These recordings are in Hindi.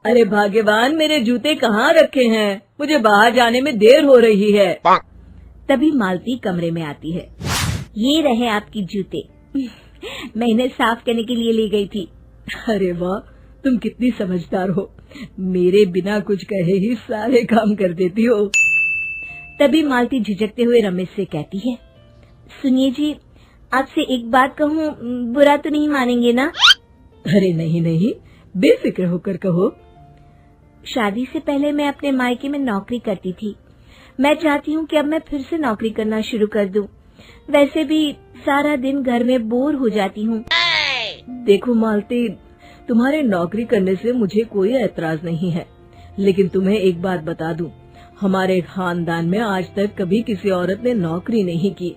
अरे भाग्यवान, मेरे जूते कहाँ रखे हैं? मुझे बाहर जाने में देर हो रही है। तभी मालती कमरे में आती है। ये रहे आपकी जूते। मैं इन्हें साफ करने के लिए ले गई थी। अरे वाह, तुम कितनी समझदार हो। मेरे बिना कुछ कहे ही सारे काम कर देती हो। तभी मालती झिझकते हुए रमेश से कहती है, सुनिए जी, आपसे एक बात कहूँ, बुरा तो नहीं मानेंगे ना? अरे नहीं नहीं, बेफिक्र होकर कहो। शादी से पहले मैं अपने मायके में नौकरी करती थी। मैं चाहती हूँ कि अब मैं फिर से नौकरी करना शुरू कर दूं। वैसे भी सारा दिन घर में बोर हो जाती हूँ। देखो मालती, तुम्हारे नौकरी करने से मुझे कोई ऐतराज नहीं है, लेकिन तुम्हें एक बात बता दूं, हमारे खानदान में आज तक कभी किसी औरत ने नौकरी नहीं की।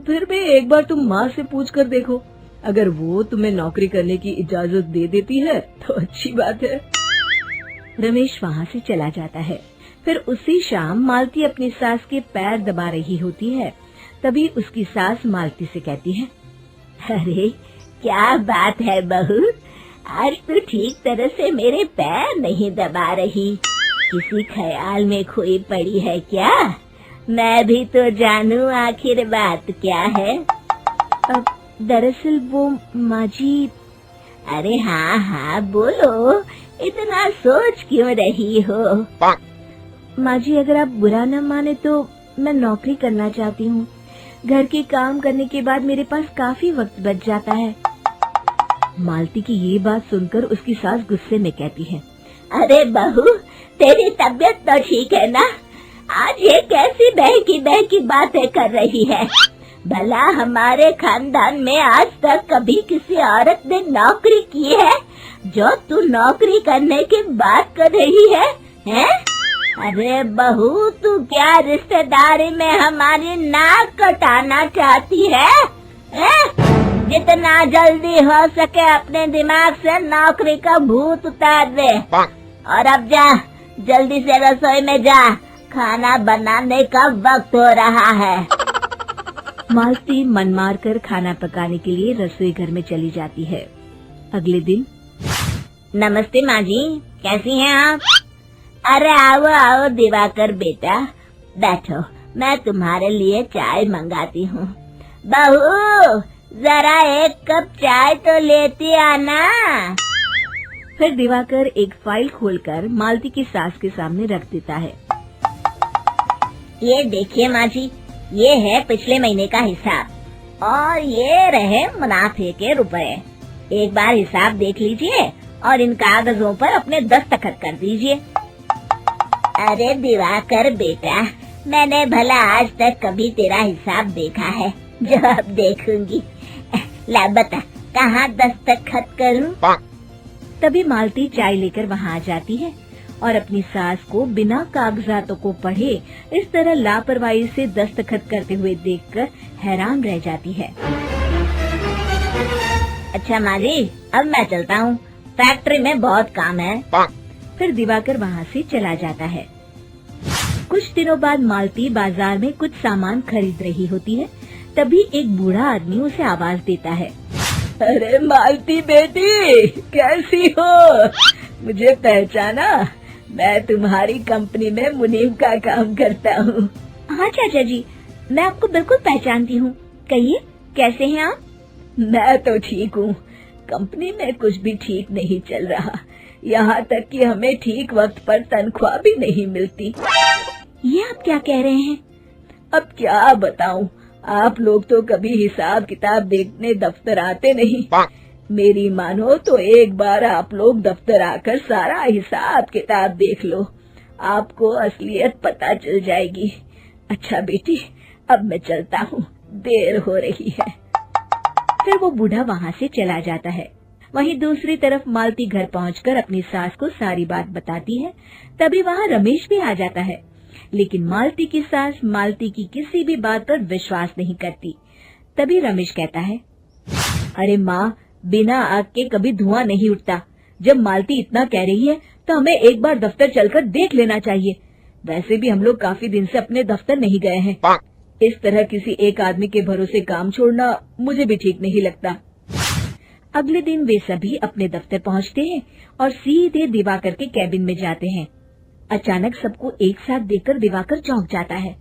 फिर भी एक बार तुम माँ से पूछ कर देखो, अगर वो तुम्हें नौकरी करने की इजाजत दे देती है तो अच्छी बात है। रमेश वहाँ से चला जाता है। फिर उसी शाम मालती अपनी सास के पैर दबा रही होती है। तभी उसकी सास मालती से कहती है, अरे क्या बात है बहू, आज तो ठीक तरह से मेरे पैर नहीं दबा रही। किसी ख्याल में खोई पड़ी है क्या? मैं भी तो जानूं आखिर बात क्या है। अब दरअसल वो माँ जी। अरे हाँ हाँ बोलो, इतना सोच क्यों रही हो? माँ जी, अगर आप बुरा न माने तो मैं नौकरी करना चाहती हूँ। घर के काम करने के बाद मेरे पास काफी वक्त बच जाता है। मालती की ये बात सुनकर उसकी सास गुस्से में कहती है, अरे बहू, तेरी तबीयत तो ठीक है ना? आज ये कैसी बहकी बातें कर रही है? भला हमारे खानदान में आज तक कभी किसी औरत ने नौकरी की है जो तू नौकरी करने की बात कर रही है, हैं? अरे बहू, तू क्या रिश्तेदारी में हमारी नाक कटाना चाहती है? जितना जल्दी हो सके अपने दिमाग से नौकरी का भूत उतार दे। और अब जा, जल्दी से रसोई में जा, खाना बनाने का वक्त हो रहा है। मालती मन मार कर खाना पकाने के लिए रसोई घर में चली जाती है। अगले दिन, नमस्ते माँ जी, कैसी हैं आप? अरे आओ आओ दिवाकर बेटा, बैठो, मैं तुम्हारे लिए चाय मंगाती हूँ। बहू, जरा एक कप चाय तो लेती आना। फिर दिवाकर एक फाइल खोलकर मालती की सास के सामने रख देता है। ये देखिए माँ जी, ये है पिछले महीने का हिसाब और ये रहे मुनाफे के रुपए। एक बार हिसाब देख लीजिए और इन कागजों पर अपने दस्तखत कर दीजिए। अरे दिवाकर बेटा, मैंने भला आज तक कभी तेरा हिसाब देखा है जो अब देखूंगी? ला बता, कहाँ दस्तखत करूं? तभी मालती चाय लेकर वहाँ आ जाती है और अपनी सास को बिना कागजातों को पढ़े इस तरह लापरवाही से दस्तखत करते हुए देखकर हैरान रह जाती है। अच्छा माँ जी, अब मैं चलता हूँ, फैक्ट्री में बहुत काम है। फिर दिवाकर वहाँ से चला जाता है। कुछ दिनों बाद मालती बाजार में कुछ सामान खरीद रही होती है। तभी एक बूढ़ा आदमी उसे आवाज देता है, अरे मालती बेटी, कैसी हो? मुझे पहचाना? मैं तुम्हारी कंपनी में मुनीम का काम करता हूँ। हाँ चाचा जी, मैं आपको बिल्कुल पहचानती हूँ। कहिए, कैसे हैं आप? मैं तो ठीक हूँ। कंपनी में कुछ भी ठीक नहीं चल रहा, यहाँ तक कि हमें ठीक वक्त पर तनख्वाह भी नहीं मिलती। ये आप क्या कह रहे हैं? अब क्या बताऊँ, आप लोग तो कभी हिसाब किताब देखने दफ्तर आते नहीं। मेरी मानो तो एक बार आप लोग दफ्तर आकर सारा हिसाब किताब देख लो, आपको असलियत पता चल जाएगी। अच्छा बेटी, अब मैं चलता हूँ, देर हो रही है। फिर वो बूढ़ा वहाँ से चला जाता है। वहीं दूसरी तरफ मालती घर पहुंचकर अपनी सास को सारी बात बताती है। तभी वहाँ रमेश भी आ जाता है, लेकिन मालती की सास मालती की किसी भी बात पर विश्वास नहीं करती। तभी रमेश कहता है, अरे माँ, बिना आग के कभी धुआं नहीं उठता। जब मालती इतना कह रही है तो हमें एक बार दफ्तर चलकर देख लेना चाहिए। वैसे भी हम लोग काफी दिन से अपने दफ्तर नहीं गए हैं। इस तरह किसी एक आदमी के भरोसे काम छोड़ना मुझे भी ठीक नहीं लगता। अगले दिन वे सभी अपने दफ्तर पहुंचते हैं और सीधे दिवाकर के कैबिन में जाते हैं। अचानक सबको एक साथ देखकर दिवाकर चौंक जाता है।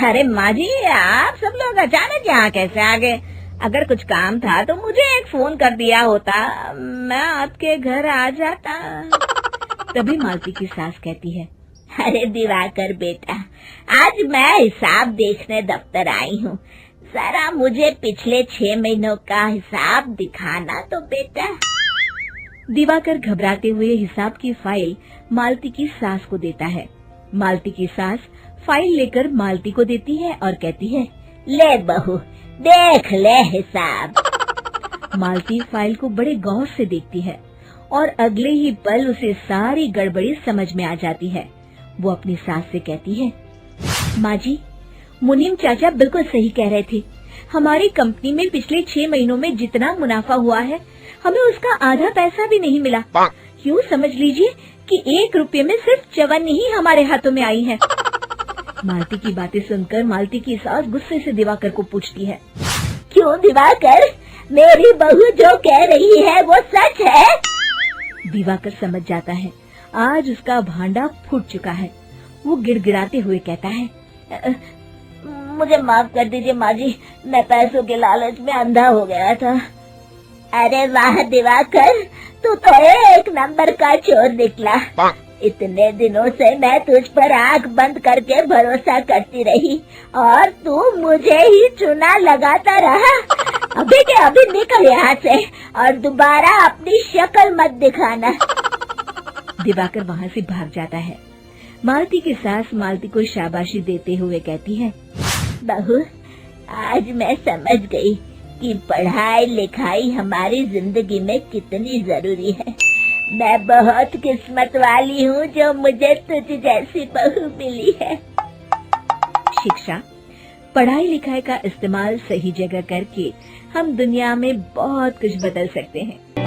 अरे माँ जी, आप सब लोग अचानक यहाँ कैसे आ गए? अगर कुछ काम था तो मुझे एक फोन कर दिया होता, मैं आपके घर आ जाता। तभी मालती की सास कहती है, अरे दिवाकर बेटा, आज मैं हिसाब देखने दफ्तर आई हूँ, जरा मुझे पिछले 6 महीनों का हिसाब दिखाना तो बेटा। दिवाकर घबराते हुए हिसाब की फाइल मालती की सास को देता है। मालती की सास फाइल लेकर मालती को देती है और कहती है, ले बहू, देख ले हिसाब। मालती फाइल को बड़े गौर से देखती है और अगले ही पल उसे सारी गड़बड़ी समझ में आ जाती है। वो अपनी सास से कहती है, माँ जी, मुनीम चाचा बिल्कुल सही कह रहे थे। हमारी कंपनी में पिछले 6 महीनों में जितना मुनाफा हुआ है, हमें उसका आधा पैसा भी नहीं मिला। यूँ समझ लीजिए कि 1 रुपये में सिर्फ चवन्नी ही हमारे हाथों में आई है। मालती की बातें सुनकर मालती की सास गुस्से से दिवाकर को पूछती है, क्यों दिवाकर, मेरी बहू जो कह रही है वो सच है? दिवाकर समझ जाता है आज उसका भांडा फूट चुका है। वो गिड़गिड़ाते हुए कहता है, मुझे माफ कर दीजिए माँ जी, मैं पैसों के लालच में अंधा हो गया था। अरे वाह दिवाकर, तू तो एक नंबर का चोर निकला। इतने दिनों से मैं तुझ पर आंख बंद करके भरोसा करती रही और तू मुझे ही चुना लगाता रहा। अभी के अभी निकल यहाँ से और दोबारा अपनी शक्ल मत दिखाना। दिवाकर वहाँ से भाग जाता है। मालती की सास मालती को शाबाशी देते हुए कहती है, बहू, आज मैं समझ गई कि पढ़ाई लिखाई हमारी जिंदगी में कितनी जरूरी है। मैं बहुत किस्मत वाली हूँ जो मुझे तुझ जैसी बहू मिली है। शिक्षा, पढ़ाई लिखाई का इस्तेमाल सही जगह करके हम दुनिया में बहुत कुछ बदल सकते हैं।